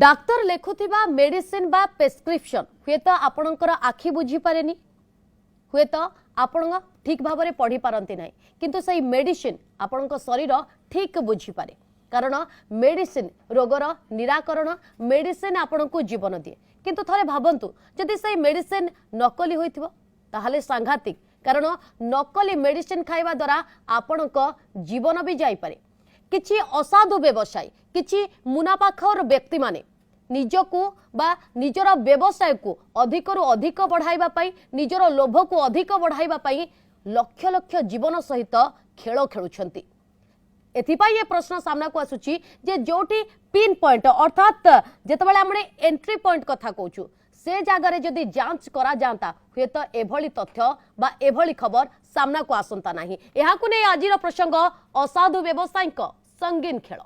Doctor लेखुथिबा medicine बा prescription हुए तो आपणकर आखि बुझी पारेनी हुए तो आपण ठीक भाव में पढ़ी पारती ना किंतु सही मेडिसिन आपण शरीर ठीक बुझी पारे कारण मेडिसिन रोगर निराकरण मेडिसिन आपण को जीवन दिए किंतु थरे भाबंतु जदि सही मेडिसिन नकली होइथिबो ताहाले सांघातिक कारण नकली मेडिसिन खाइबा द्वारा आपण जीवन भी जाई पारे किछि असाधु व्यवसायी किछि मुनाफाखोर व्यक्ति माने निजको बा निजर व्यवसाय को अधिक रु अधिक बढ़ाइबा पाई निजर लोभ को अधिक बढ़ाइबा पाई लक्ष लक्ष जीवन सहित खेल खेलुछंती। एथिपाई ये प्रश्न सामना को आसुची जे जोटी पिन पॉइंट अर्थात जेतबेले हमने एंट्री पॉइंट कथा कहूछु से जगार जदि जांच करा जाता हुए तो एभली तथ्य बा एभली खबर सामना को आसंता नाही। एहाकु नै आजिर प्रसंग असाधु व्यवसायी संगीन खेल।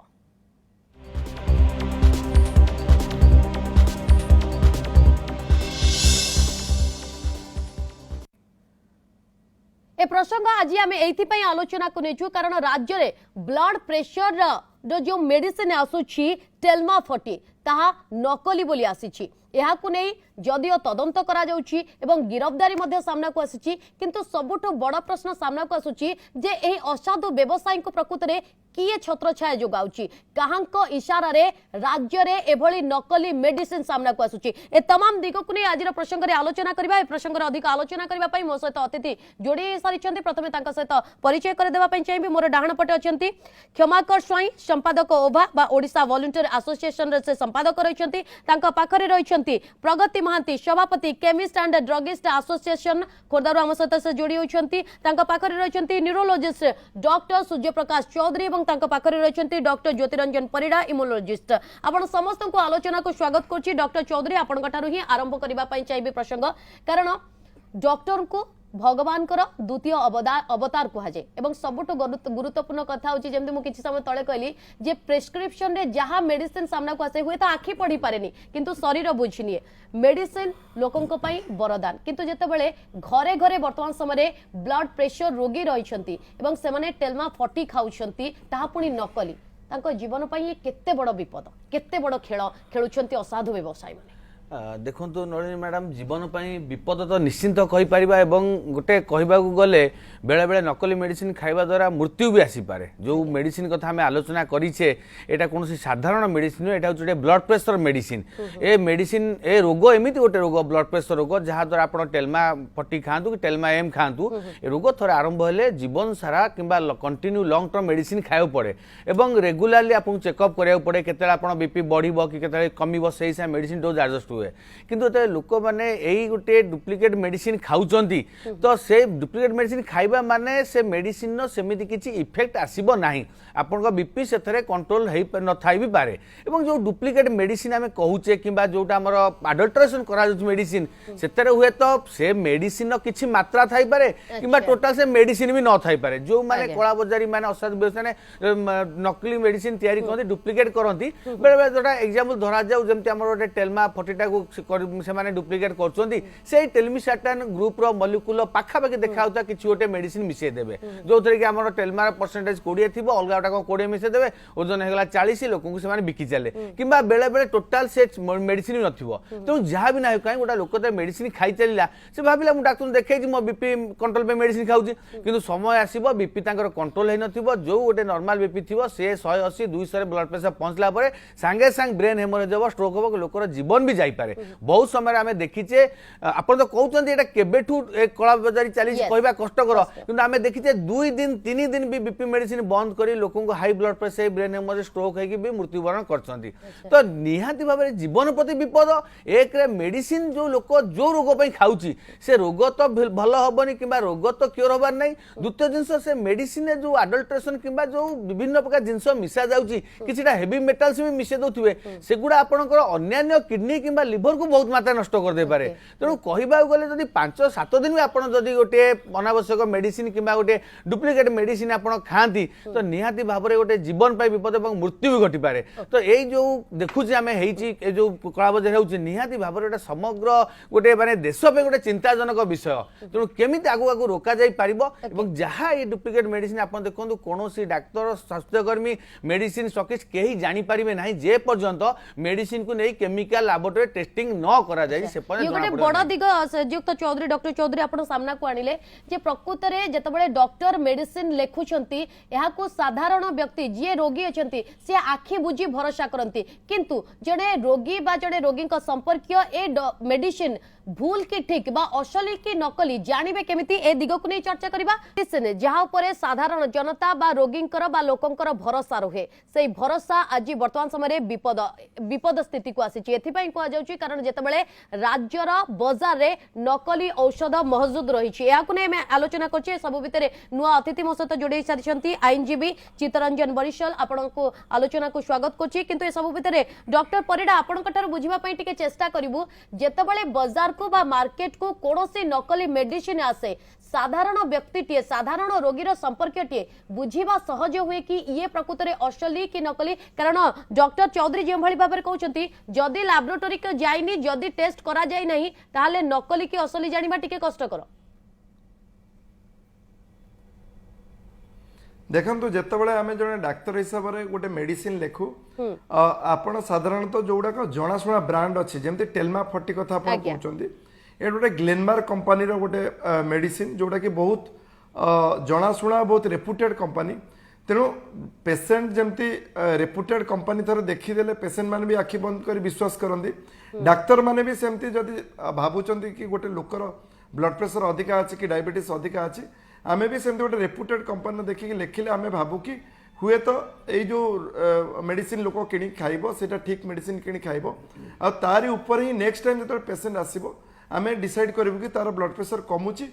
ए प्रसंग आज आम एइथिपाई आलोचना को नेछु कारण राज्य रे ब्लड प्रेशर जो मेडिसिन आसुछि टेल्मा 40 ताहा नकली बोली आसीछि। एहाकु नै जदियो तदंत करा जाउछि एवं गिरफ्तारी मध्य सामना को आसीछि किंतु सबुठो बड़ प्रश्न सामना को आसुछि जे एही असाधु व्यवसायी को प्रकृत रे किए छत्र छाया जोगाउछि काहांक इशारा रे राज्य रे एभली नकली मेडिसिन सामना को आसुछि। ए तमाम दिग को नै आजिर प्रसंग रे आलोचना करबा ए प्रसंग रे अधिक आलोचना करबा पई मो सहित अतिथि जोड़ी सारिछन्ती। प्रथमे तांका सहित परिचय कर देबा पई चाहेबी मोर डाहण पटे अछन्ती क्षमाकर स्वाई संपादक ओभा बा ओडिसा वॉलंटियर एसोसिएशन रे से संपादक रहिछन्ती तांका पाखरे रहिछन्ती प्रगति महांती सभापति केमिस्ट एंड ड्रगिस्ट एसोसिएशन खोर्धारु आम सहित से जोड़ी होइछन्ती तांका पाखरे रहिछन्ती न्यूरोलॉजिस्ट डॉक्टर सूर्यप्रकाश चौधरी एवं तांका पाखरे रहिछन्ती डॉक्टर ज्योतिरंजन परिड़ा इम्यूनोलॉजिस्ट। आपण समस्त को आलोचना को स्वागत करछि। डॉक्टर चौधरी आपण कटारु ही आरंभ करिबा पई चाइबे प्रसंग कारण डॉक्टर को भगवान द्वितीय अवतार कह जाए एवं सबुठ गुरुत्वपूर्ण कथा होची जेमति मु किछि समय तळे कहली जे प्रेस्क्रिप्शन रे जहा मेडिसिन सामना को आसे हुए तो आखि पढ़ी पारेनी किंतु शरीर बुझिनिए मेडिसिन लोकंक पई वरदान किंतु जेतेबेले घरे घरे वर्तमान समय ब्लड प्रेशर रोगी रहिछंती एवं सेमाने टेल्मा 40 खाउछंती ताहा पुनी नकली तांको जीवन पई केते बड़ विपद केते बड़ खेल खेलुछंती असाधु व्यवसायी माने। देखो नलिनी मैडम जीवन पाई विपद तो निश्चिंत कहि परिबा एवं गोटे कहबाकू गले बेले बेले नकली मेडिसिन खाइबा द्वारा मृत्यु भी आसी पारे। जो मेडिसिन कथा हमें आलोचना करिछे एटा कोनोसी साधारण मेडिसिन एटा होचे ब्लड प्रेशर मेडिसिन ए मेडिसिन ए रोग एमिति गोटे रोग ब्लड प्रेशर रोग जहा द्वारा आपण टेल्मा 40 खांतु कि टेल्मा एम खांतु ए रोग थोड़े आरंभ हेले जीवन सारा किंबा कंटिन्यू लॉन्ग टर्म मेडिसिन खाइयो पड़े एवं रेगुलारली आपन चेकअप करियो पड़े केतेला आपण बीपी बढ़िबो कि केतेला कमिबो सेही से मेडिसिन डोज एडजस्ट हुए किंतु ते लोक माने एई गोटे डुप्लिकेट मेडिसिन खाउचंती तो से डुप्लिकेट मेडिसिन खाइबा माने से मेडिसिन नो सेमिति किछि इफेक्ट आसीबो नाही आपन बीपी सेथरे कंट्रोल हेई न थाई भी पारे एवं जो डुप्लिकेट मेडिसिन हमें कहूचे किंबा जोटा हमर अडल्ट्रेशन करा जो मेडिसिन सेथरे हुए तो से मेडिसिन नो किछि मात्रा थाई पारे किंबा टोटल से मेडिसिन भी न थाई पारे जो माने कला बजारी माने असाध बेसने नकली मेडिसिन तयारी करती डुप्लिकेट करती बेले बेले जोटा एग्जांपल धरा जाऊ जेमति हमर गोटे टेल्मा 40 टा को से डुप्लिकेट कर टेलमिसाटान ग्रुप रो मॉलिक्यूल पाखापाखि देखा कि गोटे मेडिसिन मिसई देबे जो थरे कि हमर टेल्मार परसेंटेज 20 थिबो अलगा गोटा 20 मिसई देबे ओजन हेगला 40 लोक को से बिकी चले किंबा बेले बेले टोटल से मेडिसिन नथिबो तो जहा भी ना काई गोटा लोक मेडिसिन खाई चलिला से भाबिला मु डॉक्टर देखै कि मो बीपी कंट्रोल पे मेडिसिन खाउची किंतु समय आसीबो बीपी तांकर कंट्रोल हे नथिबो जो गोटे नॉर्मल बीपी थिबो से 180 200 ब्लड प्रेशर पहुंचला परे संगे संग ब्रेन हेमोरेज हो स्ट्रोक हो लोकर जीवन भी जाई पारे। बहुत समय आम देखीचे आपन तो कहउछन एटा केबेठू एक कला बजारी चली कहबा कष्टकर किंतु आम देखीचे 2 दिन 3 दिन भी बीपी मेडिसिन बंद करी लोकन को high blood pressure brain haemorrhage stroke है कि भी मृत्युवरण करछंती तो निहाती भाबरे जीवन प्रति विपद एक रे मेडिसिन जो लोक जो रोग पई खाउची से रोग तो भल होबनी किबा रोग तो क्योर होबार नै द्वितीय जिंस से मेडिसिन जो अडल्ट्रेशन किबा जो विभिन्न प्रकार जिंस मिसा जाउची किछिटा हेवी मेटल्स भी मिसे दोथुवे सेगुडा आपनकर अन्य किडनी किबा लिवर को बहुत मात्रा नष्ट कर दे पारे तेणु कहबा गले जदि 5-7 दिन भी आपण जदि गोटे अनावश्यक मेडिसिन किंबा गोटे डुप्लिकेट मेडिसिन आपण खाती तो निहाती भाव में गोटे जीवन पाई विपद और मृत्यु भी घटी पारे तो यही जो देखुचे आम जो कलाबजार हो निहाती भाव में समग्र गोटे माने देश पे गोटे चिंताजनक विषय तेणु केमी आगु आगु रोका जाई पारिबो एवं जहाँ ये डुप्लिकेट मेडिसिन आप देखो कौन डाक्तर स्वास्थ्यकर्मी मेडिसिन स्टॉकिस्ट कहीं जानी पारिबे नहीं जे पर्यंत मेडिसिन को नहीं केमिकल लैबोरेटरी टेस्टिंग न करा जाई से पर्यंत गोटे बड़ दिग श्रीयुक्त चौधरी डॉक्टर चौधरी आपण सामना को आनिले जे प्रकृत रे जतबेले डॉक्टर मेडिसिन लेखुछंती एहा को साधारण व्यक्ति जे रोगी अछंती से आखि बुझी भरोसा करंती किंतु जड़े रोगी बा जड़े रोगी का संपर्कीय ए मेडिसिन भूल की ठीक बा असली की नकली जानवे केमिति ए दिग को नहीं चर्चा करबा जहाँ उपरे साधारण जनता बा रोगींकर बा लोकंकर भरोसा रहे से भरोसा आज वर्तमान समय विपद स्थिति को आसी एथिपाई कह जाउची कारण जेतबेले राज्यर बाजार रे नकली औषध मौजूद रही है आलोचना करछे सब भितर नुआ अतिथि मो सहित जोड़े सारी आईनजीवी चित्तरंजन बरिशाल आपण को आलोचना को स्वागत करछि किंतु ए सब भितर डॉक्टर परिडा आपण बुझिबा पई टिके चेष्टा करिवु जेतबेले बाजार को बा मार्केट को कौनसी नकली मेडिसिन आसे साधारण व्यक्ति साधारण रोगीर संपर्क बुझा सहज हुए कि ये प्रकृत में असली कि नकली कारण डॉक्टर चौधरी जो भाव में कहते जदि लैबोरेटरी को जाइनी जदि टेस्ट करा जाय नहीं ताले नकली कि असली जानिबा टिके कष्टकर देखो जितेबाला आम जो डाक्तर हिसाब से गोटे मेडिसिन लेखु आपण साधारणतः जो गुड़ाक जनाशुना ब्रांड अच्छी जमी टेलमा 40 कथा कहते ये गोटे ग्लेनमार्क कंपनी गोटे मेडिसिन जोटा कि बहुत जनाशुना बहुत रेपुटेड कंपनी तेणु पेसेंट जमती रेपुटेड कंपनी थर देखीदे पेसेंट मैंने भी आखि बंद कर विश्वास करती डाक्तर मैंने भी सेमती जदि भावुं कि गोटे लोकर ब्लड प्रेशर अधिका अच्छी कि डायबिटीज अधिका अच्छी आमे भी सेमती गोटे रेपुटेड कंपनी देखिए लिखिले आमे भावु कि हुए तो यही जो मेडिसिन लोक कि खाइब से ठीक मेडिसिन कि खाइब आ तारी ऊपर ही नेक्स्ट टाइम जो पेसेंट आसो आम डिसाइड करूँ कि तार ब्लड प्रेशर कमुची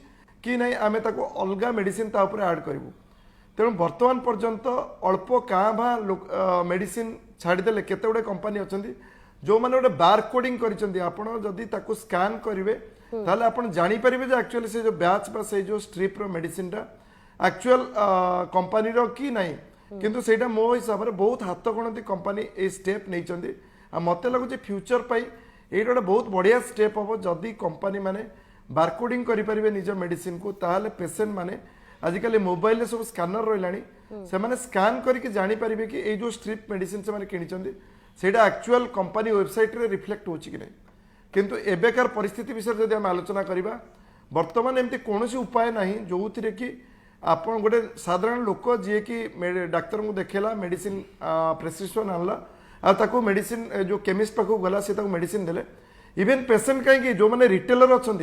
कि नहीं आम अलग मेडिसिन ऐड करूँ तेणु बर्तमान पर्यंत अल्प काँ भा मेडिसिन छाड़देले केते गुडे कंपनी अच्छा जो मैंने गोटे बार कोडिंग करी स्कान करेंगे ताले आपण जानी परिबे जे एक्चुअली से जो बैच बा से जो स्ट्रिप रो मेडिसिन टा एक्चुअल कंपनी रो की नहीं किंतु सेटा मो हिसाब रे बहुत हाथ गणती कंपनी ए स्टेप नै चंदी आ मते लागु जे फ्यूचर पाई एटा बहुत बढ़िया स्टेप हबो जदी कंपनी माने बारकोडिंग करि परिबे निज मेडिसिन को ताले पेशेंट माने आजिकल मोबाइल ले सब स्कैनर रहलानी से माने स्कैन करके जानी परिबे कि ए जो स्ट्रिप मेडिसिन से माने किनि चंदी सेटा एक्चुअल कंपनी वेबसाइट रे रिफ्लेक्ट होची कि नहीं किंतु एबेकार परिस्थिति विषय जब आम आलोचना करवा बर्तमान एमती कौन उपाय ना जो थे कि आप गोटे साधारण लोक जी कि डाक्तर को देखेला मेडिसिन प्रेस्क्रिप्शन आनला आ मेडिसिन जो केमिस्ट पाखु गला से मेडिसिन देले इवेन पेसेंट कहीं जो मैंने रिटेलर अच्छा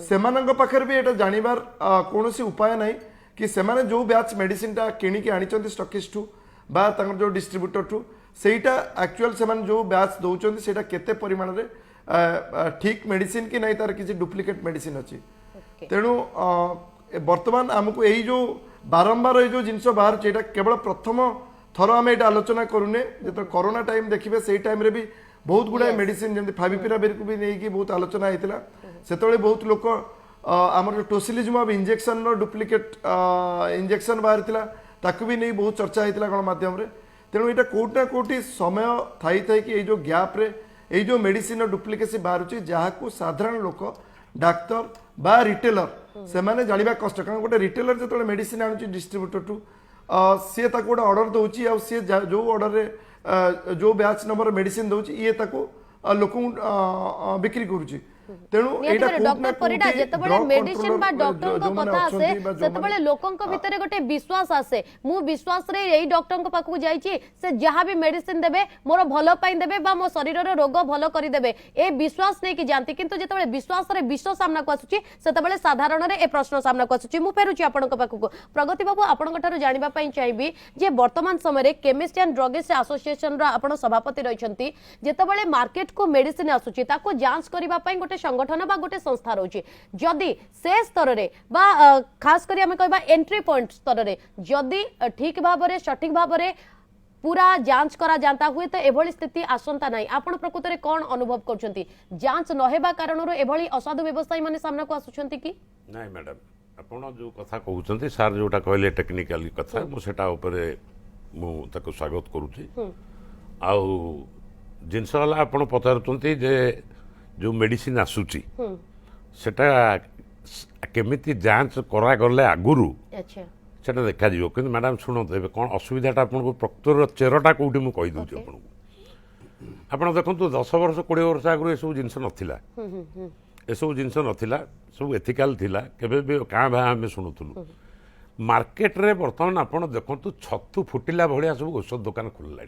से पाखे भी ये जानवर कौन उपाय ना कि से जो बैच मेडिसिन टा किणिकी आनी स्टॉकिस्ट ठू बा जो डिस्ट्रीब्यूटर ठू सेटा एक्चुअल से जो बैच दौरान से केते परिमाण रे ठीक मेडिसिन कि नहीं तार किसी डुप्लिकेट मेडिसिन अच्छी तेणु बर्तमान आमको यही जो बारंबार ये जो जिनस बाहर केवल प्रथम थर आम ये आलोचना करूने जो कोरोना टाइम देखिए से टाइम रे भी बहुत गुड़ाए मेडिसिन जमी फाविपिराविर को भी नहीं बहुत आलोचना होता से बहुत लोक आम जो टोसिलिज्म इंजेक्शन डुप्लिकेट इंजेक्शन बाहरी ताकू भी नहीं बहुत चर्चा होता गणमाध्यम तेणु यहाँ कौटना कौटी समय थी था कि जो गैप रे ये जो मेडिसिन डुप्लिकेसी बाहर जहाँ को साधारण लोक डाक्तर बा रिटेलर से माने जानिबा कष्ट कारण गोटे रिटेलर जो मेडिसिन आणुची डिस्ट्रीब्यूटर टू सी गोटे ऑर्डर दौची आ सी जो ऑर्डर रे जो बैच नंबर मेडिसिन दौची ये लोक बिक्री करुची तेणु डॉक्टर परिडा जेतबेले मेडिसिन बा डॉक्टर को कथा आसे सेतबेले लोकन को भितरे गोटे विश्वास आसे मु विश्वास रे एई डॉक्टर को पाखु जाईची से जहां भी मेडिसिन देबे मोर भलो पाई देबे बा मो शरीर रो रोग भलो करी देबे ए विश्वास नै कि जानती किंतु जेतबेले विश्वास रे विश्व सामना को आसुची सेतबेले साधारण रे ए प्रश्न सामना को आसुची मु फेरुची आपन को पाखु को प्रगति बाबू आपन को थारो जानिबा पई चाहबी जे वर्तमान समय रे केमिस्ट एंड ड्रगिस्ट एसोसिएशन रो आपन सभापति रहिसंती जेतबेले मार्केट को मेडिसिन आसुची ताको जांच करिबा पई गोटे संगठन बा गोटे संस्था रही जदि से स्तर रे बा खास करी हमें कहबा एंट्री पॉइंट स्तर रे जदि ठीक भाव रे सठिक भाव रे पूरा जांच करा जाता हुए तो एभली स्थिति आसंता नहीं आपण प्रकृत में कौन अनुभव करछंती जांच नहेबा कारणरो एभली असाधु व्यवसायी माने सामना को आसुछंती कि नहीं मैडम आपण जो कथा कहउछंती सार जोटा कहले टेक्निकली कथा मु सेटा ऊपर मु ताको स्वागत करूची आउ जिनस वाला आपण पचारुचंती जे जो मेडिसिन आसुची सेटा केमिति जांच करा गले आगुरु अच्छा सेटा देखा जिवो कि मैडम शुणत ए कौन असुविधाटा आपको प्रकृतर चेरटा कौटी मुझे कहीदे आपको आप देखो 10 वर्ष 20 वर्ष आगु एसबू जिन नाला एसबू जिन नाला सब एथिकाल थिला केबे भी क्या भा आम शुणुलु मार्केट रे बर्तमान आप देखु छतु फुटिला भाया सब औषध दुकान खोलला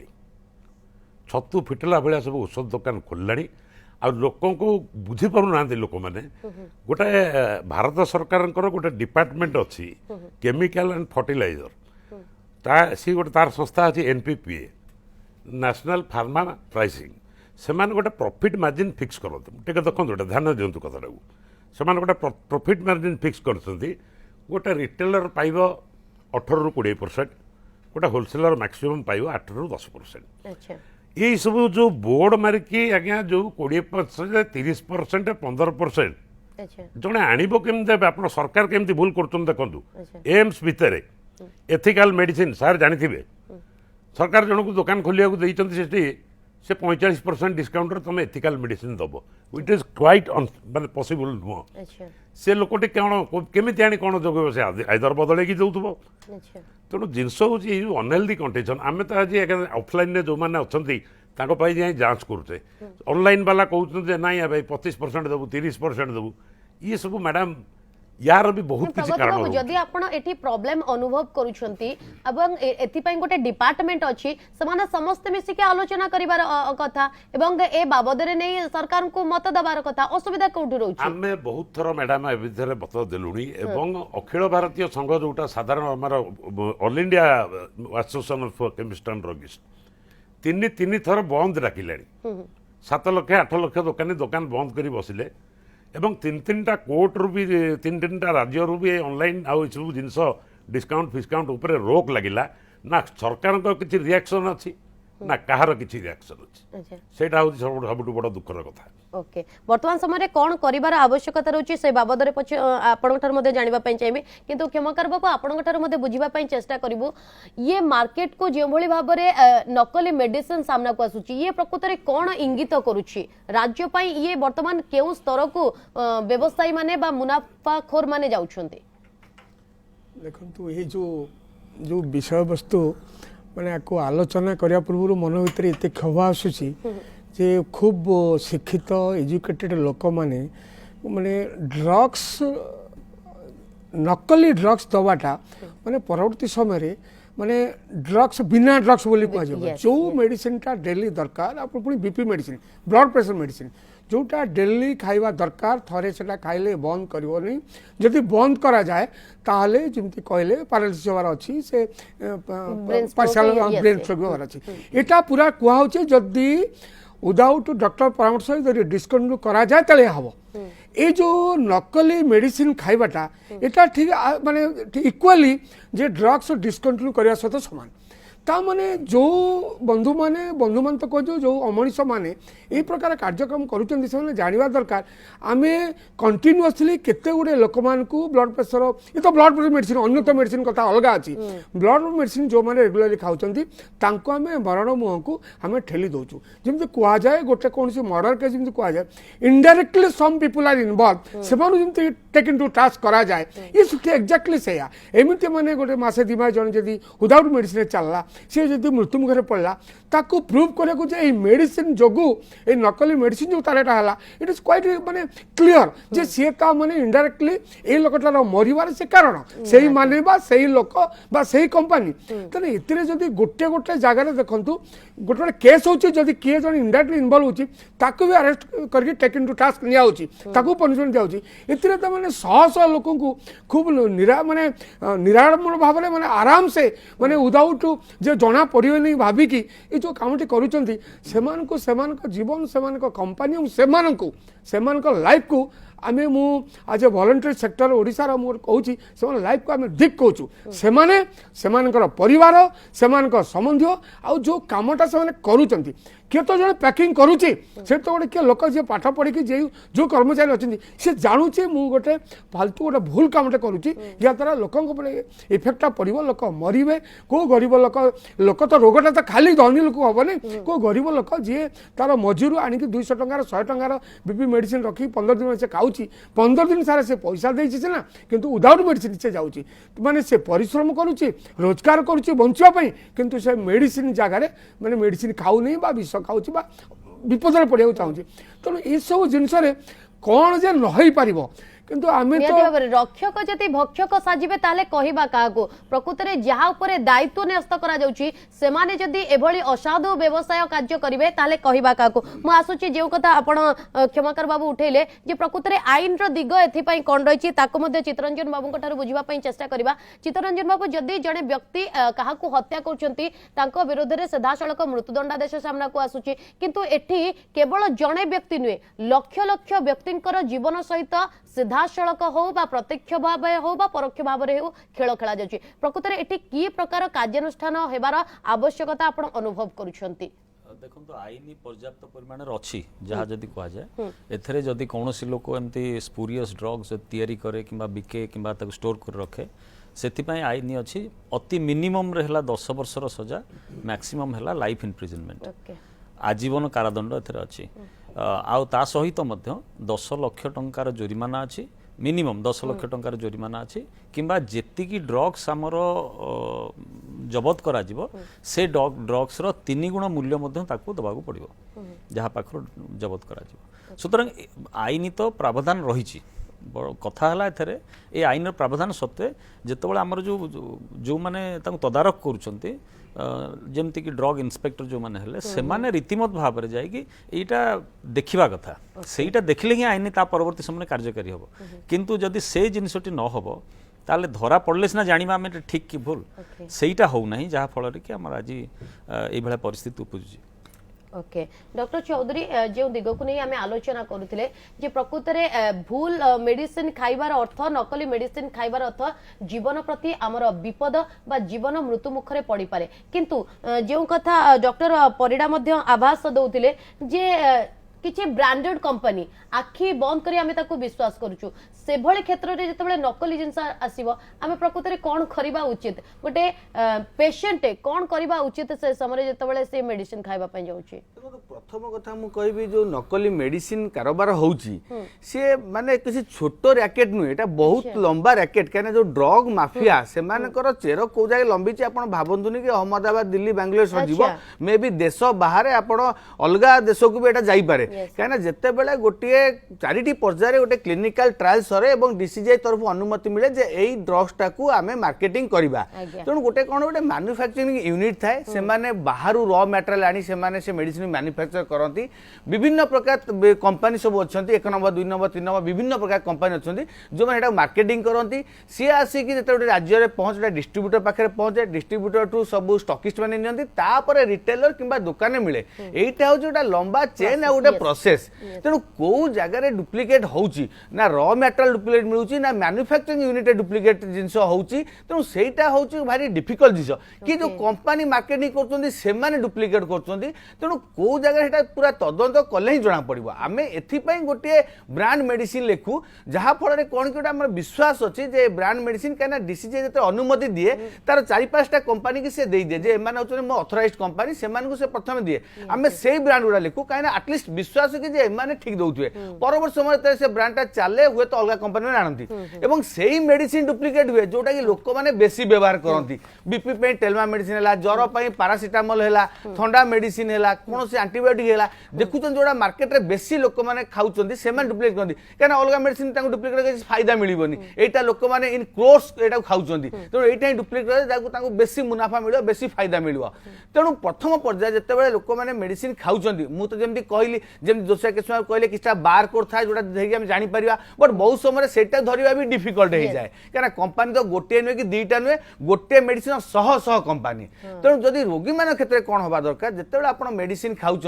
छतु फुटिला भाया सब औषध दुकान खोलला आ लोक को बुझी पार ना लोक मैंने गोटे भारत सरकार गोटे डिपार्टमेंट अच्छी केमिकल एंड फर्टिलाइजर सी गोटे तार संस्था अच्छी एनपीपीए नेशनल फार्मा प्राइसिंग से गोटे प्रॉफिट मार्जिन फिक्स करते देखो ध्यान दिंतु कथा से गोटे प्रॉफिट मार्जिन फिक्स कर गोटे रिटेलर पाइब 18 ରୁ 20%, गोटे होलसेलर मैक्सिमम पाइब 8 ରୁ 10%। अच्छा ये सब जो बोर्ड मारिकी आज्ञा जो 20%, 30%, 15% अच्छा जड़े आणव केमती आप सरकार केमती भूल कर देखु अच्छा एम्स भितर एथिकल मेडिसिन सार जानी सरकार जन को दुकान खोलिया से 45% डिस्काउंट तुम एथिकल मेडिसिन दब इट इज क्वाइट माने पॉसिबल नुह अच्छा से लोकटी कौन केमी आनी कौन जोगे से आइदर बदल दौथब अच्छा तेणु जिनस हूँ अनहेल्दी कंडीशन आम तो आज ऑफलाइन जो मैंने अच्छा जाए जांच करुचे ऑनलाइन वाला कहते ना भाई 25% देवु 30% देवु ये सब मैडम यार भी बहुत किसी कारण जदि आपण एठी प्रॉब्लम अनुभव करूछंती एवं एथि पई गोटे डिपार्टमेंट अछि समान समस्त मिसी के आलोचना करिवार कथा एवं ए बाबद रे नै सरकार को मत दबार कथा असुविधा कोठी रहउछि आमे बहुत थर मैडम ए विधरे बत देलुनी एवं अखिल भारतीय संघ जोटा साधारण हमर all India association of chemist and druggist तीन थर बंद राखिलानी 7 लाख 8 लाख दुकान बंद करी बसिले एवं तीन कोर्ट रु भी तीन राज्य रु भी ऑनलाइन आउ सब जिनस डिस्काउंट फिस्काउंट उपरे रोक लगिला ना सरकार किसी रिएक्शन अच्छी ना कहार किसी रिएक्शन अच्छी सेटा हूँ सब बड़ दुखर कथा ओके वर्तमान समय कौन करिवार आवश्यकता रहउछि से बाबद रे पछ आपनठार मध्ये जानिबा पई चाहिबे किंतु क्षमाकर बाबू आपनठार मध्ये बुझिबा पई चेष्टा करिवो ये मार्केट को जे भली भाव रे नकली मेडिसिन सामना को आसुछि ये प्रकृत रे कोन इंगित करूछि राज्य पई ये वर्तमान केउ स्तर को व्यवसायी माने बा मुनाफाखोर माने जाउछन्ते देखंतु ये जो विषय वस्तु माने को आलोचना करिया पूर्व मन भीतर एते खवा आसुछि जे खूब शिक्षित एजुकेटेड लोक माने माने ड्रग्स नकली ड्रग्स दवाटा माने परवर्ती समय माने ड्रग्स बिना ड्रग्स बोली कह जो मेडिसिन टा डेली दरकार आप पुणी BP medicine blood pressure medicine जोटा डेली खाइबा दरकार थरे सेटा खाइले बंद करबोनी जदि बंद करा जाए ताहले जेमति कहले पैरालिसिस होवार अछि से पार्शियल ब्रेन स्ट्रोक होवार अछि एटा पूरा कुआ होचे जदि विदाउट डॉक्टर परामर्श जदि डिस्कंटिन्यू करा जाए तले हबो ए जो नकली मेडिसिन खाइबाटा एटा ठीक माने इक्वली जे ड्रग्स डिस्कंटिन्यू करिया सहित समान ता माने जो बंधु मान तो कह जो अमनीष माने यही प्रकार कार्यक्रम करुँच से जानवा दरकार आम कंटिन्यूअसली केते गुड़े लोक मानू ब्लड प्रेशर ये तो ब्लड प्रेशर मेडिसिन अन्य तो मेडिसिन कथा अलग अच्छी ब्लड मेडिसिन जो मैंने रेगुलाली खाऊँ आम मरण मुह को आम ठेली दौचु जमी कहुए गोटे कौन मर्डर केस जमी कहुए indirectly some people are involve से टेक इनटू टास्क करा जाए ये एक्जाक्टली से एमती मैंने गोटे मसे 2 मास जन जब विदाउट मेडिसिन चलला सी जब मृत्यु मुखर पड़ा ताकू प्रूव करने मेडिसिन जोगु ए नकली मेडिसिन जो तारेटा है इट इज क्वाइट माने क्लियर जे सी ता माने इनडायरेक्टली ए लोकटार मरिबार से कारण सही माने बा सही लोक बा सही कंपनी तने इतरे जदी गोटे गोटे जगह देखंतु गोटे गोटे केस होची जदी किए जन इनडायरेक्टली इन्वॉल्व होची ताकू भी अरेस्ट करके टेक इनटू टास्क निया होची ताकू पनिशमेंट दिया होची इतरे त माने शह लोकों को खूब माने निराडम्बर भाव माने आराम से माने विदाउट जे जना पड़े नहीं भाविकी ये जो कामटी करुँच जीवन से कंपनी से लाइफ को आमे मु आज ए वॉलंटरी सेक्टर ओडिसा मोर कहूँ से लाइफ को आम धिक कहूँ से परिवार से संबंधी आ जो कामटा से करूँ किए तो जो पैकिंग करुच्ची से तो गोटे किए लोक जी पाठ पढ़ी जो कर्मचारी अच्छे सी जानुचे मु गोटे फालतू गोटे भूल कामटे करुच्ची जहाँद्वारा लोकों इफेक्टा पड़ो लोक मरवे को गरीब लोक तो रोगटा तो खाली धनी लोक हेनी को गरीब लोक जी तार मजूर आणिक 200 टंकार 100 टंकार बीपी मेडिसिन रखी 15 दिन से खाऊँ 15 दिन सारा से पैसा देना सीना किंतु विदाउट मेडिसिन से जाऊँगी माने से परिश्रम करुच्ची रोजगार करुच्ची बंचापी किंतु से मेडिसिन जगार माने मेडिसिन खाऊ नहीं विष खाऊँ विपद पड़ा चाहूँगी तेणु ये सब जिनस कौन जे नई पार किंतु आमे तो रक्षक जदि भक्षक साजिबे ताले कहिबा काको प्रकृत रे जहा ऊपर दायित्व न्यस्त करा जाउची सेमाने जदि एभली असाधु व्यवसाय कार्य करिवे ताले कहिबा काको मु आसुची जेउ कथा आपण क्षमाकर बाबू उठेले जे प्रकृत रे आईन रो दिग एथि पई कोन रहिची ताको मध्ये चितरंजन बाबू कठार बुझिबा पई चेष्टा करिबा चितरंजन बाबू जदि जने व्यक्ति काहाकू हत्या करचंती तांको विरोध रे सदाशलक मृत्युदंडादेश सामना को आसुची किंतु एठी केवल जने व्यक्ति नुए लक्ष लक्ष व्यक्तिंकर जीवन सहित सीधासलख हो प्रत्यक्ष भाव हो परोक्ष भाव हो खेल खेला जाउची प्रकृत रे एठी की प्रकार कार्यानुष्ठान हेबार आवश्यकता आपण अनुभव करूछंती देखो आईन पर्याप्त परिमाण अच्छी जहाँ जदि कह जाए एथरे जदि कौन लोक एमती स्पूरियस ड्रग्स तैयारी करे किंबा बिके किंबा ताको स्टोर कर रखे से आईन अच्छी अति मिनिमम रे हला 10 वर्षर सजा मैक्सिमम हला लाइफ इम्प्रिजनमेंट आजीवन कारादंड एथरे अच्छी आउ ता सहित मध्य 10 लाख टंकार जोरिमाना अच्छी मिनिमम 10 लाख टंकार जोरिमाना अच्छी किंबा जेतिकी ड्रग्स आमर जबत करा जिवो से ड्रग्स रो 3 गुण मूल्य मध्य ताकू दबाकू पड़िबो जहाँ पाखर जबत करा जिवो सुतरां आईन तो प्रावधान रही कथा है एथरे ए आईन प्रावधान सत्वे जितेबाला आमर जो माने तदारक करुछंती जमती कि ड्रग इन्स्पेक्टर जो माने हेले से माने रीतिमत भाव में जाएगी एटा देखिबा कथा सेटा देखले ही आईन ता परवर्ती समय कार्यकारी हबो किंतु जदि से जिनसटी न हबो ताले धरा पड़ले सिना जानिबा आमे ठीक कि भूल सेटा हो नाही जहा फल रे कि हमर आज ए भला परिस्थिति उपजुजी ओके डॉक्टर चौधरी जो दिग को नहीं आम आलोचना करुले जे प्रकृत में भूल मेडिसिन खाइबार अर्थ नकली मेडिसिन खाइबार अर्थ जीवन प्रति आमर विपद बा जीवन मृत्यु मुखरे पड़ी पारे किंतु जो कथा डॉक्टर परिडा मध्य आभास दौथिले जे किछि ब्रांडेड कंपनी आखि बंद करी आमे ताको विश्वास करूछु से भले क्षेत्र रे जतबे नकली जिंस आसीबो आमे प्रकृत रे कोन करिबा उचित गोटे पेशेंट कोन करिबा उचित से समय जतबे से मेडिसिन खाइबा पय जाउछि प्रथम कथा मु कहबी जो नकली मेडिसिन कारोबार होउछि से माने किसी छोट रैकेट नु एटा बहुत लंबा रैकेट कहना जो ड्रग माफिया से मानकर चेरो को जाय लंबी छि आपण भाबंतुनी कि अहमदाबाद दिल्ली बेंगलोर सजीवो मे भी देश बाहर आपण अलगा देश को भी एटा जाई पारे कहना जिते बेले गोटे 4टी पर्यायर गोटे क्लिनिकल ट्रायल सरे और डीसीजीआई तरफ अनुमति मिले जे एई ड्रग्स टाकू आमे मार्केटिंग करबा तेणु गोटे कोन गोटे मैन्युफैक्चरिंग यूनिट थाए से माने बाहरु रॉ मटेरियल आनी से माने से मेडिसिन मैन्युफैक्चर करती विभिन्न प्रकार कंपनी सब अच्छा 1 नंबर 2 नंबर 3 नंबर विभिन्न प्रकार कंपनी अच्छा जो मैंने मार्केटिंग करती सी आसिक जो राज्य में पहुंचे डिस्ट्रीब्यूटर पाखे पहुंचे डिस्ट्रीब्यूटर टू सब स्टॉकिस्ट मैंने नियंती रिटेलर किंबा दुकान मिले यहीटा हूँ गोटे लंबा चेन आ गोटे प्रोसेस तेणु कौ जगार डुप्लिकेट होउची ना रॉ मटेरियल डुप्लिकेट मिलूची ना मैन्युफैक्चरिंग यूनिट डुप्लिकेट जिनस होउची तेणु सेटा होउची भारी डिफिकल्ट जिनस कि जो कंपनी मार्केटिंग करछन्ती से माने डुप्लिकेट करछन्ती तेणु कौ जगार हेटा पूरा तदंत कले ही जना पड़िबो आमे एथि पई गोटे ब्रांड मेडिसिन लेखु जहा फल रे कोन कि हमर विश्वास अछि जे ब्रांड मेडिसिन काना डीसीजी जते अनुमति दिए तार 4-5टा कंपनी के से देई दे जे एमान होछन मो ऑथराइज्ड कंपनी से मान को से प्रथम दिए आमे सेही ब्रांड गुडा लेखु काना एटलीस्ट विश्वास कि जे एमाने ठीक दउथुए परवर्ती समय तरे से ब्रांडटा चाले हुए तो अलगा कंपनी में आनंती एवं सेही मेडिसिन डुप्लिकेट हुए जोटा कि लोक माने बेसी व्यवहार करंती बीपी पे टेलमा मेडिसिन हला ज्वर पई पैरासिटामोल हला ठंडा मेडिसिन हला कोन से एंटीबायोटिक हला देखुचन जोड़ा मार्केट रे बेसी लोक माने खाउचंती से माने डुप्लिकेट करंती काना अलगा मेडिसिन ताको डुप्लिकेट के फायदा मिलिबोनी एटा लोक माने इन क्रोस एटा खाउचंती तो एटा ही डुप्लिकेट जाको ताको बेसी मुनाफा मिलियो बेसी फायदा मिलियो तेणु प्रथम पर्याय जते बेले लोक माने मेडिसिन खाउचंती मु तो जेमति कहली जेमती दोषिया केशव कहले किछटा बार कोड थाए जोटा देखि हम जानि परिबा बट बहुत समय सेटा धरिबा भी डिफिकल्ट हो जाए कारण कंपनी तो गोटे नुहे कि दुईटा नुहे गोटे मेडिसिन शह शह कंपनी तेणु जदि रोगी मान क्षेत्र में कौन हवा दरकार जिते आप मेडिसिन खाऊं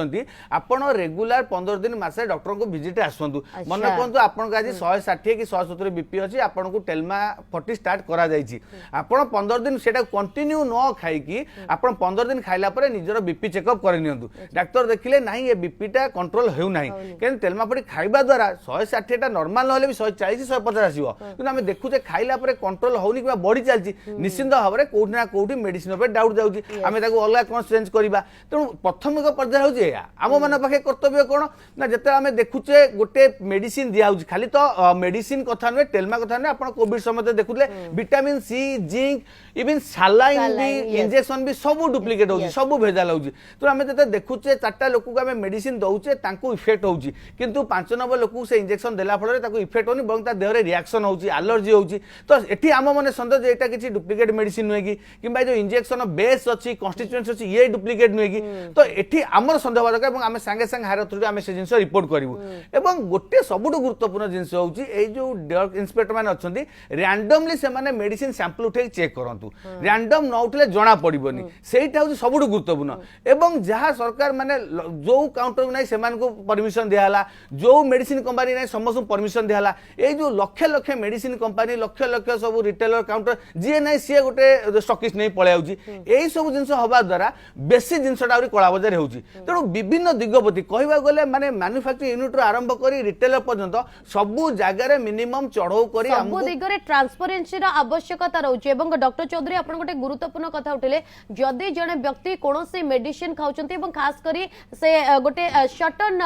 आपण रेगुलर 15 दिन मासे डॉक्टर को विजिट आसतु मन कहतु आपको आज 160 कि 170 बीपी अच्छी आपन को टेलमा 40 स्टार्ट करा जायछि आपण 15 दिन सेटा कंटिन्यू न खाई आपण 15 दिन खाइला परे निजर बीपी चेकअप कर नियंतु डॉक्टर देखिले नहीं ये बीपीटा कंट्रोल हेउ नाही केन टेलमा 40 खाइबा द्वारा 160 टा नॉर्मल होले भी 140 150 आसीबो किंतु हम देखुचे खाइला परे कंट्रोल होउनी कि बॉडी चलछि निश्चित भाव में कोठी ना कोठी मेडिसिन पे डाउट जाउछि आमे ताको अलग कोन चेंज करबा तेणु प्राथमिक पर्याय होउछि आम मन पाखे कर्तव्य कोन ना जते आमे देखुचे गोटे मेडिसिन दिया होउछि खाली तो मेडिसिन कथा नुहे टेलमा कथा नुहे आपण कोविड समय देखुले vitamin C zinc even saline भी इंजेक्शन भी सब डुप्लिकेट होउछि सब भेजाल होउछि तो आमे जते देखुचे चारटा लोक को आमे मेडिसिन दउचे तांको इफेक्ट होउछि किंतु 5 नंबर लोक से इंजेक्शन देला फଳରେ ताको इफेक्ट होनी बंग ता देह रे रिएक्शन होउछि एलर्जी होउछि तो एठी आम मने संदेह जे एटा किछि डुप्लिकेट मेडिसिन नुहे कि किंबा जो इंजेक्शन बेस अछि कन्स्टिट्यूएंट्स अछि ये डुप्लिकेट नुहे कि तो एठी हमर संदेह दरकार एवं आमे संगे संगे हायर अथॉरिटी आमे से जिंस रिपोर्ट करिवु एवं गोटे सबुठ गुरुत्वपूर्ण जिंस होउछि ए जो ड्रग इंस्पेक्टर माने अछंती रैंडमली से माने मेडिसिन सैंपल उठे चेक करंतु रैंडम न उठले जणा पड़िबोनी सेटा होउछि सबुठ गुरुत्वपूर्ण एवं जहां सरकार माने जो काउंटर नै सेमान को परमिशन दियाला जो मेडिसिन कंपनी नै समस्त परमिशन दियाला ए जो लक्ष लक्ष मेडिसिन कंपनी लक्ष लक्ष सब रिटेलर काउंटर जी नै सी गोटे स्टॉकिस्ट नै पळे आउछि एई सब जिंस हवा द्वारा बेसी जिंसटा आउरी कला बजार होउछि तेणु विभिन्न दिगपति कहबा गले माने मैन्युफैक्चरिंग यूनिट रो आरंभ करी रिटेलर पर्यंत सबु जगह रे मिनिमम चढ़ौ करी सबु दिगरे ट्रांसपेरेंसी रो आवश्यकता रहउछि एवं डॉक्टर चौधरी आपण गोटे गुरुत्वपूर्ण कथा उठिले जदि जने व्यक्ति कोनोसी मेडिसिन खाउचंती एवं खास करी से गोटे सर्टेन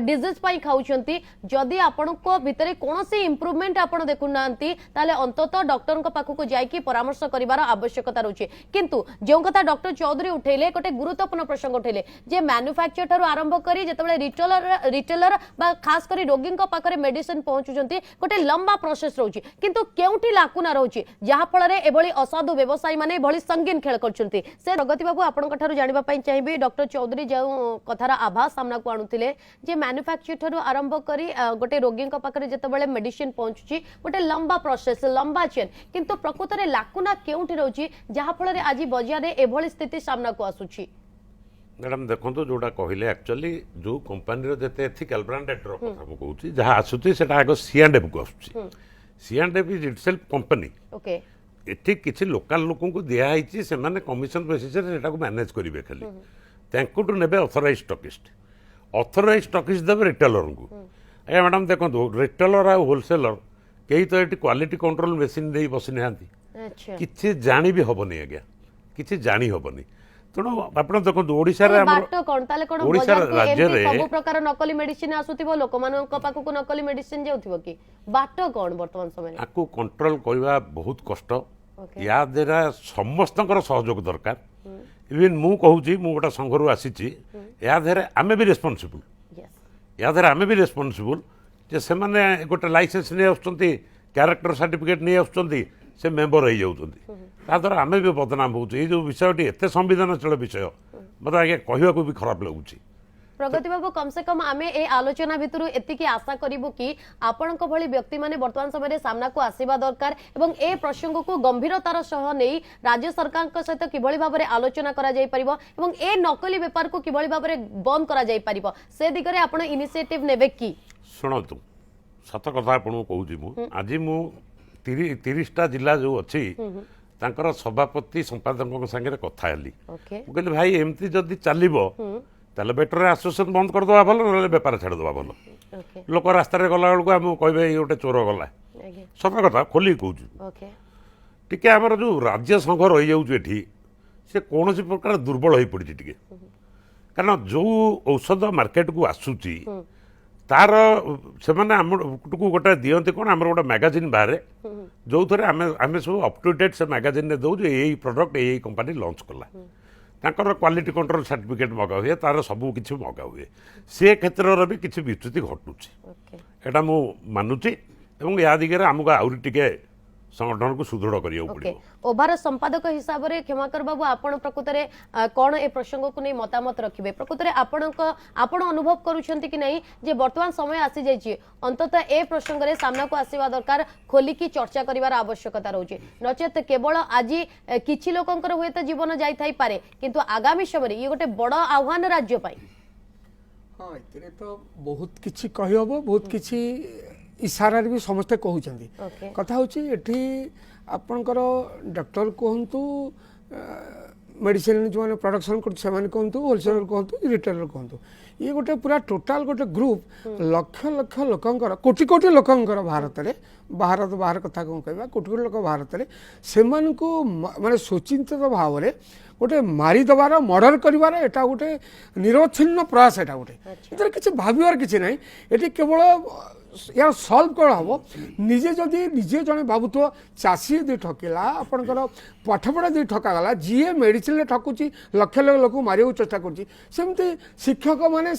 डिजीज पई खाउचंती जदि आपण को भितरे कोनोसी इंप्रूवमेंट आपण देखुनांती ताले अंततः डॉक्टर को पाखु को जाई की परामर्श करिवार आवश्यकता रहउछि किंतु जो कथा डॉक्टर चौधरी उठेले गोटे गुरुत्वपूर्ण प्रसंग उठेले जे मैन्युफैक्चर थारु आरंभ करी जेतेबेले रिटेलर बा खास करी रोगी को पाखरे मेडिसिन पहुंचुचंती गोटे लंबा प्रोसेस रहउछि किंतु केउठी लाकुना रहउछि जहा फଳରେ एभଳି असाधु व्यवसायी माने एभଳି संगीन खेल करचंती से प्रगति बाबू आपण कठारु जानिबा पई चाहिबे डॉक्टर चौधरी जो कथार आभास सामना को आणुथिले जे मैन्युफैक्चर थारु आरंभ करी गोटे रोगी को पाखरे जेतेबेले मेडिसिन पहुंचुछि गोटे लंबा प्रोसेस लंबा चेन किंतु प्रकृत रे लाकुना केउठी रहउछि जहा फଳରେ आज बाजार रे एभଳି स्थिति सामना को आसुछि मैडम देखो जोटा कहले एक्चुअली जो कंपनी जिते एथिकल ब्रांडेड कथा मु कहूँ जहाँ आसूँ से आग C&F को आसूँ C&F is itself company okay एठी किसी लोकल लोक को दिखाई से कमिशन बेसिस से मैनेज करेंगे खाली तांकुटू नेबे ऑथराइज स्टॉकिस्ट देवे रिटेलर को आज्ञा मैडम देखो रिटेलर आ होलसेलर कई तो ये क्वालिटी कंट्रोल मेसीन दे बसी ना अच्छा किसी जानी भी हेनी आज्ञा किसी जानी हेनी तेणु आप देखो ओडिशा रे बाट कोन ताले कोन ओडिशा राज्य रे सब प्रकार नकली मेडिसिन आसुथिबो लोक मानक पाखु को नकली मेडिसिन जाउथिबो कि बाट कोन वर्तमान समय आकु कंट्रोल करबा बहुत कष्ट या द्वारा समस्तकर सहयोग दरकार इवन मु कहूची मु गोटा संघरू आसीची या द्वारा आमे भी रेस्पोंसिबल या द्वारा आमे भी रेस्पोंसिबल जे से माने गोटे लाइसेंस नहीं आसुचंती कैरेक्टर सर्टिफिकेट नहीं आसुचंती से मेंबर हो जाउचंती ता द्वारा आमे भी बदनाम होउची ए जो विषयटी एते संवेदनशील विषय मत आगे कहवा को भी खराब लगुची प्रगति बाबू कम से कम आमे ए आलोचना भितरु एतिकी आशा करिवु कि आपणक भली व्यक्ति माने वर्तमान समय सामना को आसीबा दरकार एवं ए प्रसंग को गंभीरतार सह नै राज्य सरकार के सहित किभली भाबरे आलोचना करा जाई परिबो एवं ए नकली व्यापार को किभली भाबरे बंद करा जाई परिबो से दिगरे आपण इनिशिएटिव नेबे की सुनतु सत कथा आपन कहूची मु आज मु 30टा जिला जो अच्छी तांकर सभापति संपादक संगे कथा हेली कहली भाई एमती जदि चलिबो ताले बेटर एसोसिएशन बंद कर दवा भलो न व्यापार छाड़ दवा भलो लोक रास्ता रे गला बेलको हम कहबे ये गोटे चोर गला सत कथा खोली कहूछु टिके हमर जो राज्य संघ रही जाउछु एठी से कोनोसी प्रकार दुर्बल होई पड़ी टिके कारण जो औषध मार्केट को आसुची तार से माने हमको गोटे दियंती कोन हमर गोटे मैगजीन बारे जो थरे आमे सब अप टू डेट से मैगजीन ने दउ जे एई प्रोडक्ट एई कंपनी लॉन्च कला तांकर क्वालिटी कंट्रोल सर्टिफिकेट मगा हुए तार सब किछि मगा हुए से क्षेत्र भी किछि विच्युति घटुची एटा मु मानुची एवं या दिगरे हमको आउरी टिके संगठन को सुदृढ़ करिया पड़िबो। ओभार संपादक हिसाब से क्षमाकर बाबू आपण प्रकृत रे कौन ए प्रसंग को नहीं मतामत रखिबे प्रकृत रे आपण अनुभव करूछंती कि नहीं जे वर्तमान समय आसी जाइए अंततः ए प्रसंग रे सामना को आसीबा दरकार खोलिकी चर्चा करिवार आवश्यकता रहउची नचेत केवल आज किछि लोकंकर होय त जीवन जाई थाई पारे किंतु आगामी समय ये गोटे बड़ आह्वान राज्य पाई। हाँ एतिरे तो बहुत किछि कहि हबो बहुत किछि इशारा भी समस्ते कहउछंती Okay. कथा होची एठी आपनकर डॉक्टर कहंतु मेडिसिन जो प्रोडक्शन कर कहतु होलसेलर कहतु रिटेलर कहतु ये गोटे पूरा टोटाल गोटे ग्रुप लक्ष लक्ष लोकंकर कोटि कोटि लोकंकर भारत रे भारत बाहर कथा कौन कहवा कोटि कोटि लोक भारत रे सेमानकु माने सुचिंतित भाव रे गोटे मारिदेवार मर्डर करिवार एटा गोटे निरवच्छिन्न प्रयास एटा गोटे एतर किछि भाबिवार किछि नै एटी केवल यार सल्व कौन हम निजे जदि निजे जड़े भावुव चाषी यदि ठकिला आपंकर पाठपढ़ा यदि ठकागला जीए मेडिसिन ठकुची लक्ष लक्ष लोक मारे चेष्टा करमती शिक्षक मैंने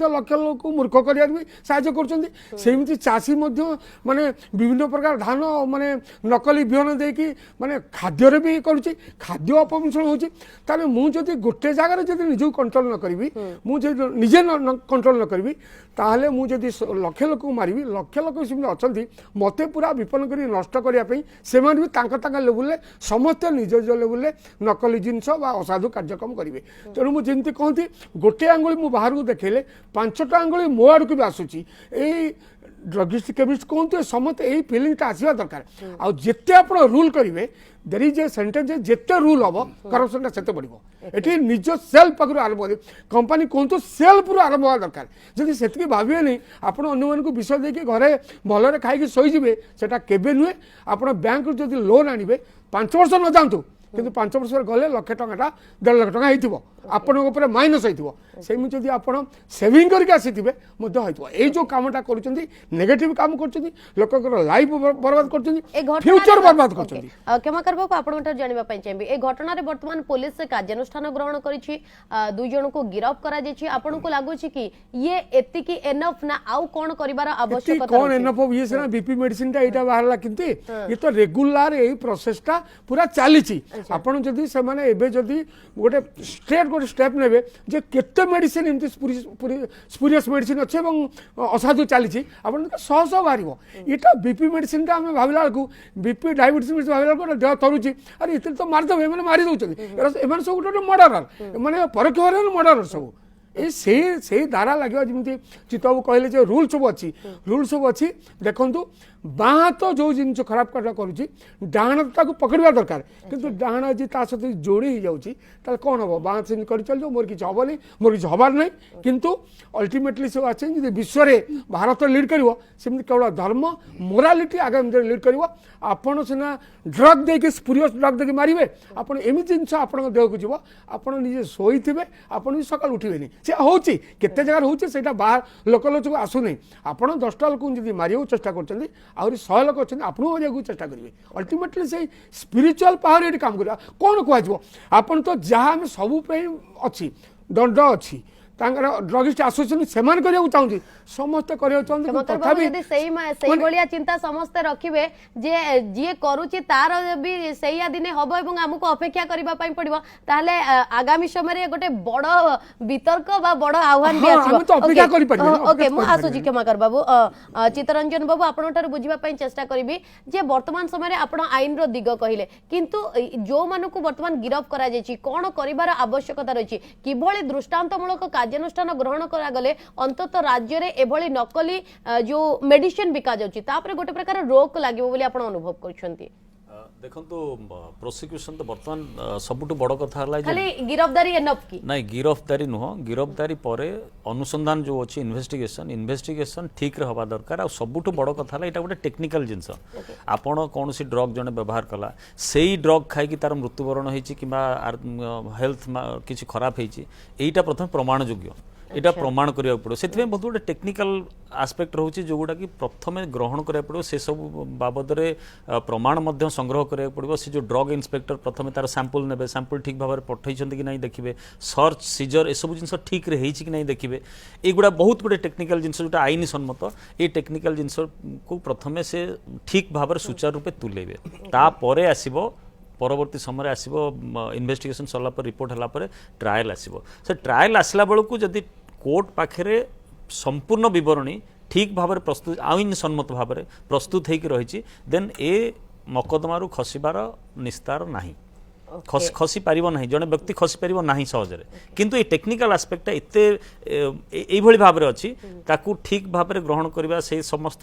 लक्ष लोक मूर्ख कर साहय करमती चाषी माने विभिन्न प्रकार धान माने नकली बिहन देकी माने खाद्य भी करुच्ची खाद्य अपमिश्रण होची ताले मु जदि गोटे जगार जदि निजू कंट्रोल न करी मुझे निजे कंट्रोल न करी ताहले मु जदि लक्ष लोक मारी लक्ष लोक सेमती अच्छा मत पूरा विपन्न कर नष्ट करने से भी लेवल समस्ते निज निज लेवल नकली जिनस असाधु कार्यक्रम करेंगे तेणु मुझे कहती गोटे आंगुली मु बाहर को देखेले 5टा आंगुली मो आड़ को भी आसूची ड्रगिस्ट केमिस्ट कहतु समस्त यही फिलिंगटा आसवा दरकार आते आप रूल करेंगे देर इज ए सेंटेंस जिते रूल हम करप्शन से बढ़ो ये निज सेल्फ पाखु आरंभ कर कंपानी कहतु सेल्फ रु आरंभ हवा दरकार जब से भावे नहीं आपड़ अन्य विष देके घरे भलरे खाई शोजे सेटा केबे नुहे आप बैंक जब लोन आने 5 वर्ष न जातु किंतु 5 वर्ष गले लक्ष टका 1.5 लाख टका हो आपण माइनस होमी जब आप सेविंग करके आसीथे ये जो कमटा कर नेगेटिव काम कर लोक लाइफ बर्बाद कर फ्यूचर बर्बाद कर क्षमाकर बाबू आपण जानवाई चाहिए ए घटना बर्तमान पुलिस कार्यानुष्ठान ग्रहण करी 2 जन को गिरफ्त कर आपन को लगुच कि ये एतिकी एनफ ना आउ कौन करिवार आवश्यकता कौन एनफ ये सिना बीपी मेडिसिन टा एटा बाहरला किंतु ये तो रेगुलर यही प्रोसेसटा पूरा चली आपन जदि से माने एबे जदि गोटे स्ट्रेट गोटे स्टेप नेबे जे केते मेडिसिन एमती स्पुरियस मेडिसिन अच्छे असाधु चली आप शह शह बाहर यहाँ बीपी मेडिसिन आम भाविला बेलू बीपी डायबिटीज मेडिसिन भाविला बेलू देह तरुची अरे ये तो मारिदेवे मैंने मारी दौरान एम सब गोटे मर्डरर मैंने परोक्ष भाव मर्डरर सब से धारा लगे जमी चितबाबू कहले रूल सब अच्छी रूल सब अच्छी देखु बाँ हाथ जो जिन खराब करुच्ची डाण तो पकड़ा दरकार किंतु डाण आज सहित जोड़ी हो जाऊँगी कौन हम बाँ हाथ कर चल जाओ मोर किसी हेनी मोर किसी हबार ना किंतु अल्टीमेटली सब अच्छे विश्व में भारत लीड कर केवल धर्म मोरालिटी आगे लीड कर आपड़ सीना ड्रग देके स्पुरियस ड्रग देके मारे आपड़ एमती जिन आप देह को जीव आप निजे शोई थे आप सका उठे से हूँ केते जगह होता बाहर लोक लोचक आसुना आप 10टा लोक जब मारे चेष्टा कर आहरी 100 लोक अच्छे आपको मारे चेष्टा करेंगे अल्टीमेटली से स्पिरिचुअल पावर ये काम कर कौन कह आपन तो जहाँ आम सबू अच्छी दंड अच्छी ड्रगिस्ट एसोसिएशन से चाहूँ समस्त चिंता समस्ते रखिए जे जी करुच्ची तार भी सही दिने हम और आमको अपेक्षा करने पड़ो ताहले आगामी समय गोटे बड़ वितर्क बड़ आह्वान भी ओके मु आसुची क्षमाकर बाबू चित्तरंजन बाबू आपन बुझापी चेष्टा करी जे वर्तमान समय आप आईन रो दिग कहले किंतु जो मानक वर्तमान गिरफ्त करा कौन कर आवश्यकता रही किभली दृष्टांतमूलक कार्यानुष्ठान ग्रहण करागले अंततः राज्य रे एभली नकली जो मेडिसिन बिका जाउची तापरे गोटे प्रकार रोक लागिबो बोली आपण अनुभव करछंती देखंतु प्रोसिक्यूशन तो वर्तमान सबुठ बड़ कथा हला खाली गिरफ्तारी एनफ की नहीं गिरफ्तारी नुह गिरफ्तारी परे अनुसंधान जो अच्छी इन्वेस्टिगेशन ठीक रे हवा दरकार आ सबुठ बड़ कथा हला एटा गोटे टेक्निकल जिंस आपण कौन सी ड्रग जने व्यवहार कला सेही ड्रग खाई कि तार मृत्युवरण होईची किबा हेल्थ किछि खराब होईची एटा प्रथम प्रमाण योग्य এটা প্রমাণ করা পড়ে সেথিপাই বহুত গোটে টেকনিকাল আসপেক্ট রয়েছে যেগুলা কি প্রথমে গ্রহণ করা পড়ে সে সব বাবদরে প্রমাণ মধ্য সংগ্রহ করা পড়ব সে যে ড্রগ ইন্সপেক্টর প্রথমে তার স্যাম্পল নেবে স্যাম্পল ঠিক ভাবে পঠাইছেন কি নাই দেখবে সর্চ সিজর এসব জিনিস ঠিক রে হয়েছে কি নাই দেখবে এইগুলা বহুত গোটে টেকনিকাল জিনিস যেটা আইন সম্মত এই টেকনিকাল জিনিস কু প্রথমে সে ঠিক ভাবে সুচারু রূপে তুলেবে তাপরে আসিব পরবর্তী সময় আসব ইনভেস্টিগেশন সরলা পরে রিপোর্ট হলা পরে ট্রায়াল আসব সে ট্রায়াল আসলা বেলকু যদি কোর্ট পাখে সম্পূর্ণ বিবরণী ঠিক ভাবে প্রস্তুত আইন সম্মত ভাবে প্রস্তুত হয়েকি রয়েছে দেন এ মকদ্দমারু খসিবার নিস্তার ନାହିଁ খসি পারিব ନାହିଁ জনে ব্যক্তি খসি পারিব ନାହିଁ সহজরে কিন্তু এই টেকনিকাল আসপেক্টটা এতে এইভাবে ভাবে অছি তাকু ঠিক ভাবে গ্রহণ করিবা সেই সমস্ত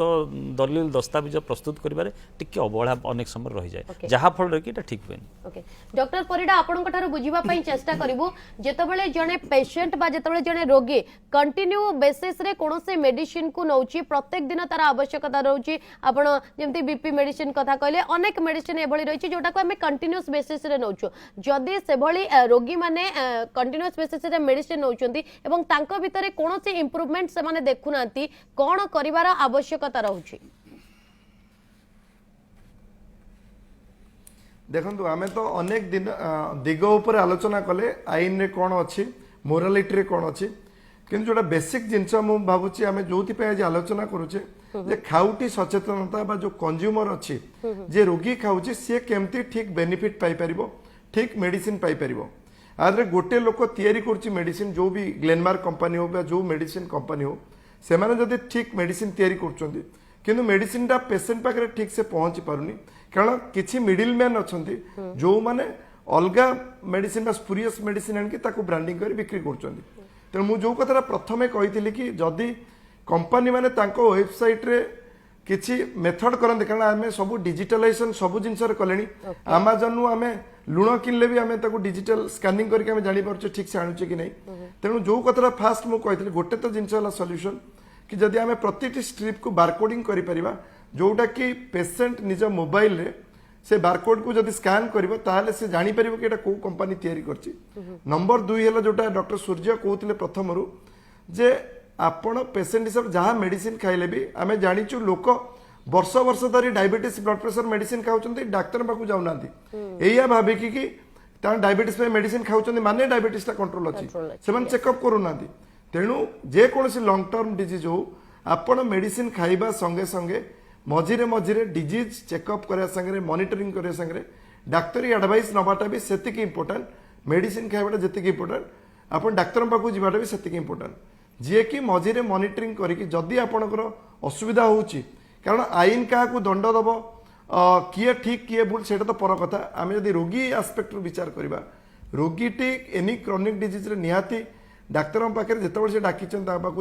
দলিল দস্তাবিজ প্রস্তুত করিবারে টিকে অবহেলা অনেক সময় রহি যায় যাহা ফଳରେ কি এটা ঠিক হুয়েনি ওকে ডক্টর পরিডা ଆପଣଙ୍କ ଠାରୁ ବୁଝିବା ପାଇଁ ଚେଷ୍ଟା କରିବୁ ଯେତେବେଳେ ଜଣେ ପେସେଣ୍ଟ ବା ଯେତେବେଳେ ଜଣେ ରୋଗୀ କଣ୍ଟିନ୍ୟୁ ବେସିସ୍ ରେ କୌଣସି ମେଡିସିନ କୁ ନଉଛି ପ୍ରତ୍ୟେକ ଦିନ ତାର ଆବଶ୍ୟକତା ରହୁଛି ଆପଣ ଯେମିତି ବିପି ମେଡିସିନ କଥା କହିଲେ ଅନେକ ମେଡିସିନ ଏଭଳି ରହିଛି ଯୋଉଟାକୁ ଆମେ କଣ୍ଟିନ୍ୟୁଅସ୍ ବେସିସ୍ ରେ ନଉଛୁ ଯଦି ସେଭଳି ରୋଗୀ ମାନେ କଣ୍ଟିନ୍ୟୁଅସ୍ ବେସିସ୍ ରେ ମେଡିସିନ ନଉଛନ୍ତି ଏବଂ ତାଙ୍କ ଭିତରେ କୌଣସି ଇମ୍ପ୍ରୁଭମେଣ୍ଟ ସେମାନେ ଦେଖୁନାହାନ୍ତି କ'ଣ କରିବାର ଆବଶ୍ୟକତା ରହୁଛି देखंतु आमे तो अनेक दिन दिग ऊपर आलोचना कले आईन रे कोन अछि मोरालिटी रे कोन अछि किंतु जोटा बेसिक जिंस मु भाबुची आमे जोति पे आज आलोचना करूचे जे खाउटी सचेतनता बा जो कंज्यूमर अछि जे रोगी खाउची से केमती ठीक बेनिफिट पाई परिबो ठीक मेडिसिन पाई परिबो आदरे गोटे लोक तयारी करछि मेडिसिन जो भी ग्लेनमार्क कंपनी हो बा जो मेडिसिन कंपनी हो से माने जदी ठीक मेडिसिन तयारी करछंती किंतु मेडिसिन टा पेशेंट पाखरे ठीक से पहुंची पारुनी कारण किछि मिडिल मैन अछंती जो माने अलगा मेडिसिन बा स्पुरियस मेडिसिन आनकी ताको ब्रांडिंग करी बिक्री करछंती तेणु मु जो कथरा प्रथमे कहिथिली कि जदी कंपनी माने तांको वेबसाइट रे किछि मेथड करंती कारण आमे सब डिजिटलाइजेशन सब जिंस रे कलेनी अमेजन नु आमे लुण किनले भी आमे ताको डिजिटल स्कैनिंग करके आमे जानि परछे ठीक से आनुचे कि नै तेणु जो कथरा फास्ट मु कहिथिली गोटे तो जिंस वाला सॉल्यूशन कि जदि आमे प्रतिटी स्ट्रिप को बारकोडिंग करि परिबा जोटा कि पेशेंट निज मोबाइल रे से बारकोड को जदि स्कैन करिवो ताले से जानि परिबो कि एटा को कंपनी तयारी करछि नंबर 2 हला जोटा डॉक्टर सूर्य कहउतिले प्रथमरु जे आपण पेशेंट हिसाब जहाँ मेडिसिन खाइले भी आमे जानिचु लोक वर्ष वर्ष धरी डायबिटीज ब्लड प्रेशर मेडिसिन खाउचंती डाक्टर पाखु जाउनांती एया भाबे कि ता डायबिटीज पे मेडिसिन खाउचंती माने डायबिटीज ता कंट्रोल अछि सेमन चेकअप करूनांती तेणु जे कोनसी लॉन्ग टर्म डिजीज हो आपण मेडिसिन खाइबा संगे संगे मझिरे मझिरे डिजीज चेकअप करे संगे मॉनिटरिंग करे संगे डाक्टरी एडवाइस नबाटा भी सेतिक इंपोर्टेंट मेडिसिन खाइबाटा जेतिक इंपोर्टेंट आपण डाक्टर पाखु जिबाटा भी सेतिक इंपोर्टेंट जे कि मझिरे मॉनिटरिंग करिकि जदि आपणकर असुविधा होउची कारण आईन का दंड दब किए ठीक किए भूल सेटा तो पर कथा आमे जदि रोगी एस्पेक्ट विचार करबा रोगीटी एनी क्रोनिक डिजीज रे निहाती डाक्तर पाखे जिते से डाकी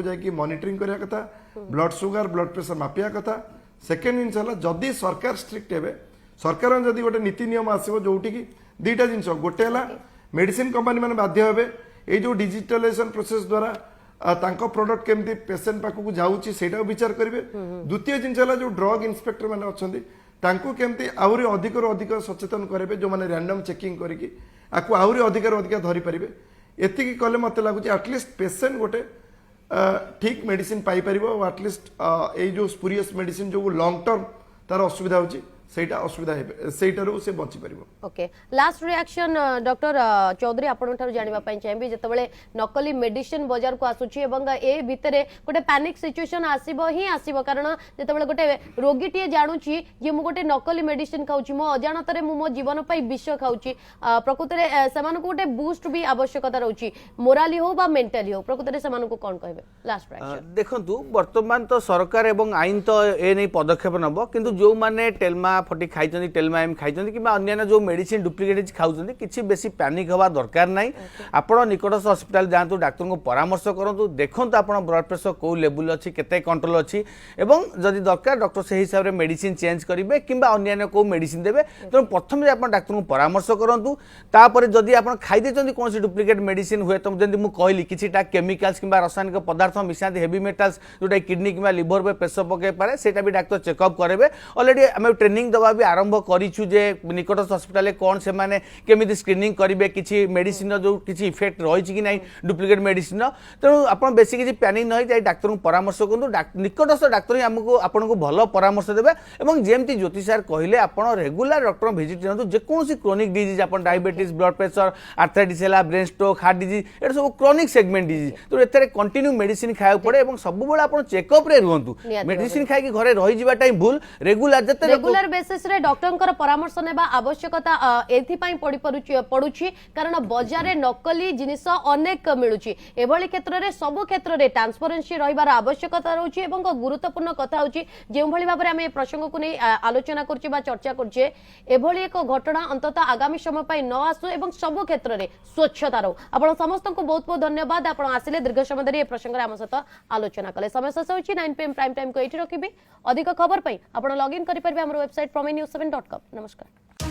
जाकि मॉनिटरिंग करिया कथा ब्लड सुगर ब्लड प्रेशर मापिया कथा सेकेंड जिनस है जदि सरकार स्ट्रिक्ट हे सरकार जदि गोटे नीति नियम आसो जोटि कि दुईटा जिनस गोटे है मेडिसिन कंपनी मैंने बाध्य हे ये जो डिजिटलाइजेशन प्रोसेस द्वारा तांको प्रोडक्ट केमती पेशेंट पाखक जाऊँगी से विचार करेंगे द्वितीय जिनस है जो ड्रग इन्स्पेक्टर मैंने अच्छा केमती आहरी अधिक अधिक सचेतन करेंगे जो मैंने रैंडम चेकिंग करके आहरी अधिक अधिक धरी पारे एतिकी कले मत लगुच एटलिस्ट पेशेंट गोटे ठीक मेडिसिन पाई परिबो एटलिस्ट ए जो स्पुरियस मेडिसिन जो लॉन्ग टर्म तार असुविधा होची सेटा असुविधा हे सेटारो से बची परिबो okay last reaction doctor Choudhury आपण ठार जानिबा पई चाहेबी जेतबेले नकली मेडिसिन बाजार को आसुची एवं ए भितरे गोटे पैनिक सिचुएशन आसीबो ही आसीबो कारण जेतबेले गोटे रोगी टिए जानुची जे मु गोटे नकली मेडिसिन खाउची मो अजानतरे मु मो जीवन पई विष खाउची प्रकृतरे सेमान को गोटे बूस्ट भी आवश्यकता रहउची मोराली हो बा मेंटली हो प्रकृतरे सेमान को कोन कहबे लास्ट रिएक्शन देखंतु वर्तमान तो सरकार एवं आईन तो ए नै पदक्षेप नबो किंतु जो माने टेलमा फटी खाई टेलमा एम खाई कि अन्य जो मेडिसिन डुप्लिकेट खाऊँ किसी बेसी पैनिक हवा दरकार ना आपण निकटस्थ हस्पिटाल जातु डाक्तर को परामर्श करूँ देखो आप ब्लड प्रेशर कौ लेवल अच्छी केते कंट्रोल अच्छी एवं जदि दरकार डॉक्टर से हिसाब से मेडिसिन चेंज करेंगे कि अन्य कौ मेडिसिन देवे तेणु प्रथम आप डाक्तर को परामर्श करूँ तापर जदि आप खाई कौन डुप्लिकेट मेडिसिन हुए तो जमी मुझे कहली किसीटा केमिकल्स कि रासायनिक पदार्थ मिसा हेवी मेटाल्स जोटा किडनी कि लिवर पे प्रेशर पकई पारे से भी डाक्तर चेकअप करेंगे अलरेडी आम ट्रेनिंग दबा भी आरंभ करिछु जे निकटस्थ हॉस्पिटल कौन से माने केमिति स्क्रीनिंग करिवे किछि मेडिसिन जो किछि इफेक्ट रही कि नहीं डुप्लिकेट मेडिसिन तेणु आपण बेसी किछि पैनिक न जाई डाक्टर को परामर्श करु निकटस्थ डाक्टर ही हमको आपन को भलो परामर्श देबे एवं जेमती ज्योति सर कहले आपण रेगुलर डॉक्टर विजिट करंतु जे कोनोसी क्रोनिक डिजीज आपण डायबिटीज ब्लड प्रेशर आर्थराइटिस हला ब्रेन स्ट्रोक हार्ट डिजीज एटा सब क्रोनिक सेगमेंट डिजीज तो एथरे कंटिन्यू मेडिसिन खाया पड़े एवं सब बेला आपण चेकअप रे रहंतु मेडिसिन खाइ कि घरे रहि जिबा टाइम भूल रेगुलर बेसिस रे डॉक्टर परामर्श नेबा आवश्यकता एथि पई पड़ुछि कारण बाजार रे नकली जिनिस अनेक मिलुछि एभली क्षेत्र रे सब क्षेत्र रे ट्रांसपेरेंसी रहिबार आवश्यकता रहउछि एवं गुरुत्वपूर्ण कथा होछि जे भली भाबरे हम ए प्रसंग को नै आलोचना करछि बा चर्चा करछि एभली एक घटना अंततः आगामी समय पई न आसु एवं सब क्षेत्र रे स्वच्छता रहउ आपण समस्त को बहुत बहुत धन्यवाद आपण आसिले दीर्घ समय धरि ए प्रसंग रे हम सहित आलोचना कले समय शेष होछि 9 PM प्राइम टाइम को एठी रखिबे अधिक खबर पई आपण लॉग इन करि परबे हमर वेबसाइट prominews7.com नमस्कार।